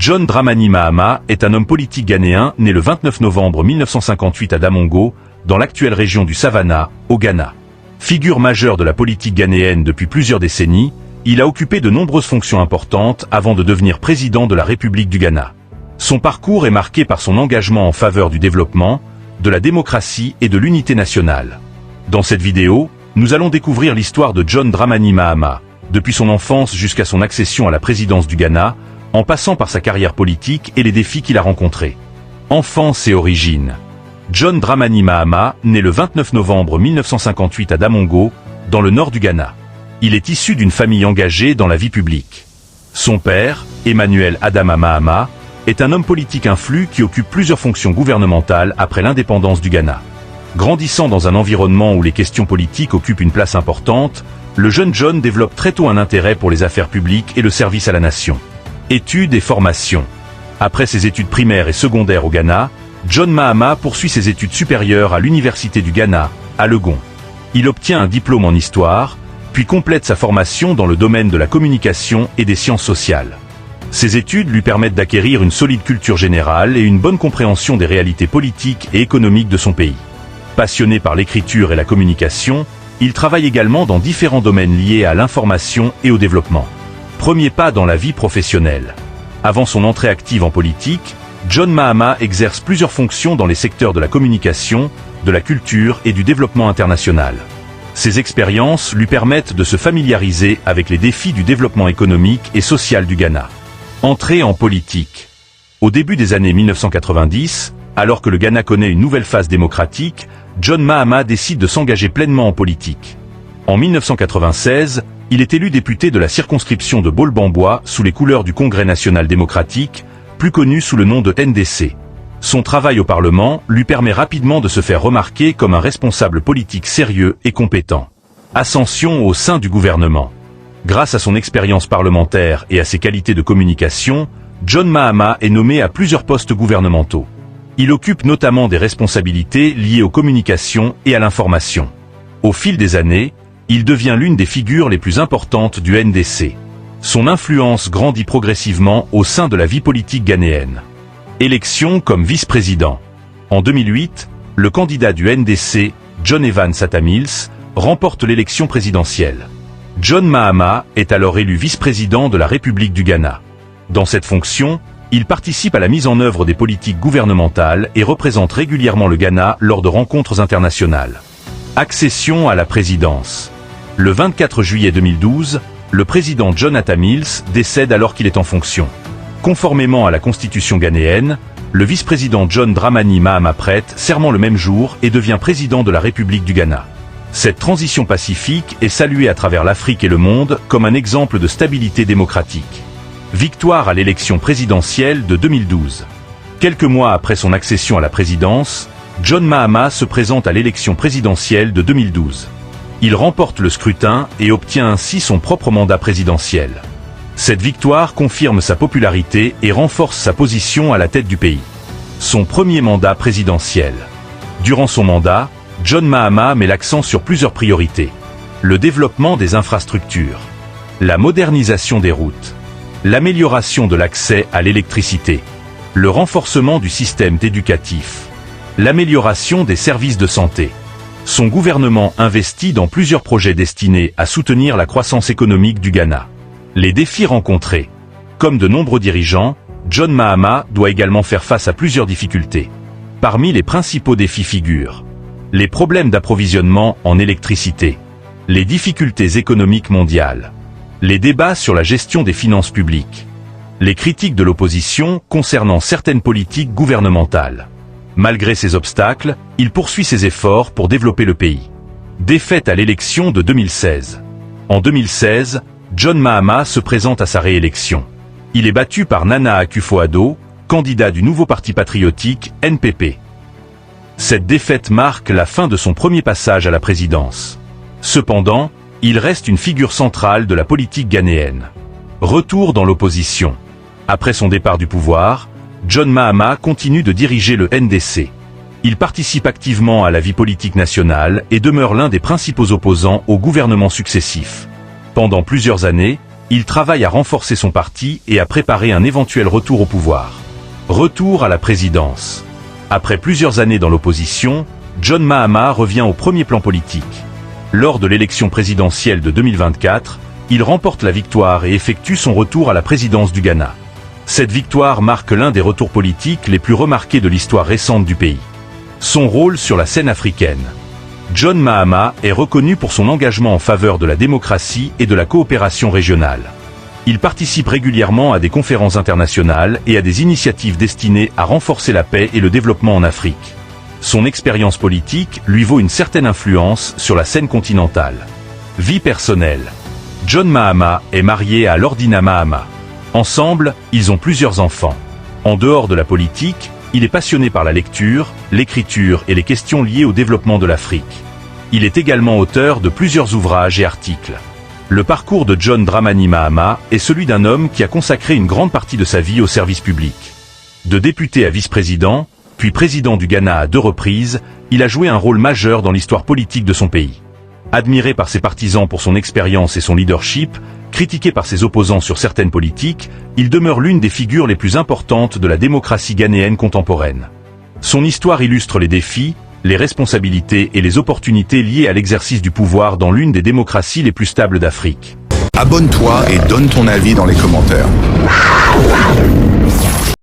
John Dramani Mahama est un homme politique ghanéen né le 29 novembre 1958 à Damongo, dans l'actuelle région du Savannah, au Ghana. Figure majeure de la politique ghanéenne depuis plusieurs décennies, il a occupé de nombreuses fonctions importantes avant de devenir président de la République du Ghana. Son parcours est marqué par son engagement en faveur du développement, de la démocratie et de l'unité nationale. Dans cette vidéo, nous allons découvrir l'histoire de John Dramani Mahama, depuis son enfance jusqu'à son accession à la présidence du Ghana, en passant par sa carrière politique et les défis qu'il a rencontrés. Enfance et origine. John Dramani Mahama naît le 29 novembre 1958 à Damongo, dans le nord du Ghana. Il est issu d'une famille engagée dans la vie publique. Son père, Emmanuel Adama Mahama, est un homme politique influent qui occupe plusieurs fonctions gouvernementales après l'indépendance du Ghana. Grandissant dans un environnement où les questions politiques occupent une place importante, le jeune John développe très tôt un intérêt pour les affaires publiques et le service à la nation. Études et formation. Après ses études primaires et secondaires au Ghana, John Mahama poursuit ses études supérieures à l'Université du Ghana, à Legon. Il obtient un diplôme en histoire, puis complète sa formation dans le domaine de la communication et des sciences sociales. Ces études lui permettent d'acquérir une solide culture générale et une bonne compréhension des réalités politiques et économiques de son pays. Passionné par l'écriture et la communication, il travaille également dans différents domaines liés à l'information et au développement. Premier pas dans la vie professionnelle. Avant son entrée active en politique, John Mahama exerce plusieurs fonctions dans les secteurs de la communication, de la culture et du développement international. Ces expériences lui permettent de se familiariser avec les défis du développement économique et social du Ghana. Entrée en politique. Au début des années 1990, alors que le Ghana connaît une nouvelle phase démocratique, John Mahama décide de s'engager pleinement en politique. En 1996, il est élu député de la circonscription de Bolbambois sous les couleurs du Congrès national démocratique, plus connu sous le nom de NDC. Son travail au Parlement lui permet rapidement de se faire remarquer comme un responsable politique sérieux et compétent. Ascension au sein du gouvernement. Grâce à son expérience parlementaire et à ses qualités de communication, John Mahama est nommé à plusieurs postes gouvernementaux. Il occupe notamment des responsabilités liées aux communications et à l'information. Au fil des années, il devient l'une des figures les plus importantes du NDC. Son influence grandit progressivement au sein de la vie politique ghanéenne. Élection comme vice-président. En 2008, le candidat du NDC, John Evans Atta Mills, remporte l'élection présidentielle. John Mahama est alors élu vice-président de la République du Ghana. Dans cette fonction, il participe à la mise en œuvre des politiques gouvernementales et représente régulièrement le Ghana lors de rencontres internationales. Accession à la présidence. Le 24 juillet 2012, le président John Atta Mills décède alors qu'il est en fonction. Conformément à la constitution ghanéenne, le vice-président John Dramani Mahama prête serment le même jour et devient président de la République du Ghana. Cette transition pacifique est saluée à travers l'Afrique et le monde comme un exemple de stabilité démocratique. Victoire à l'élection présidentielle de 2012. Quelques mois après son accession à la présidence, John Mahama se présente à l'élection présidentielle de 2012. Il remporte le scrutin et obtient ainsi son propre mandat présidentiel. Cette victoire confirme sa popularité et renforce sa position à la tête du pays. Son premier mandat présidentiel. Durant son mandat, John Mahama met l'accent sur plusieurs priorités. Le développement des infrastructures, la modernisation des routes, l'amélioration de l'accès à l'électricité, le renforcement du système éducatif, l'amélioration des services de santé. Son gouvernement investit dans plusieurs projets destinés à soutenir la croissance économique du Ghana. Les défis rencontrés. Comme de nombreux dirigeants, John Mahama doit également faire face à plusieurs difficultés. Parmi les principaux défis figurent les problèmes d'approvisionnement en électricité, les difficultés économiques mondiales, les débats sur la gestion des finances publiques, les critiques de l'opposition concernant certaines politiques gouvernementales. Malgré ces obstacles, il poursuit ses efforts pour développer le pays. Défaite à l'élection de 2016. En 2016, John Mahama se présente à sa réélection. Il est battu par Nana Akufo-Addo, candidat du nouveau parti patriotique, NPP. Cette défaite marque la fin de son premier passage à la présidence. Cependant, il reste une figure centrale de la politique ghanéenne. Retour dans l'opposition. Après son départ du pouvoir, John Mahama continue de diriger le NDC. Il participe activement à la vie politique nationale et demeure l'un des principaux opposants aux gouvernements successifs. Pendant plusieurs années, Il travaille à renforcer son parti et à préparer un éventuel retour au pouvoir. Retour à la présidence. Après plusieurs années dans l'opposition, John Mahama revient au premier plan politique. Lors de l'élection présidentielle de 2024, il remporte la victoire et effectue son retour à la présidence du Ghana. Cette victoire marque l'un des retours politiques les plus remarqués de l'histoire récente du pays. Son rôle sur la scène africaine. John Mahama est reconnu pour son engagement en faveur de la démocratie et de la coopération régionale. Il participe régulièrement à des conférences internationales et à des initiatives destinées à renforcer la paix et le développement en Afrique. Son expérience politique lui vaut une certaine influence sur la scène continentale. Vie personnelle. John Mahama est marié à Lordina Mahama. Ensemble, ils ont plusieurs enfants. En dehors de la politique, il est passionné par la lecture, l'écriture et les questions liées au développement de l'Afrique. Il est également auteur de plusieurs ouvrages et articles. Le parcours de John Dramani Mahama est celui d'un homme qui a consacré une grande partie de sa vie au service public. De député à vice-président, puis président du Ghana à 2 reprises, il a joué un rôle majeur dans l'histoire politique de son pays. Admiré par ses partisans pour son expérience et son leadership, critiqué par ses opposants sur certaines politiques, il demeure l'une des figures les plus importantes de la démocratie ghanéenne contemporaine. Son histoire illustre les défis, les responsabilités et les opportunités liées à l'exercice du pouvoir dans l'une des démocraties les plus stables d'Afrique. Abonne-toi et donne ton avis dans les commentaires.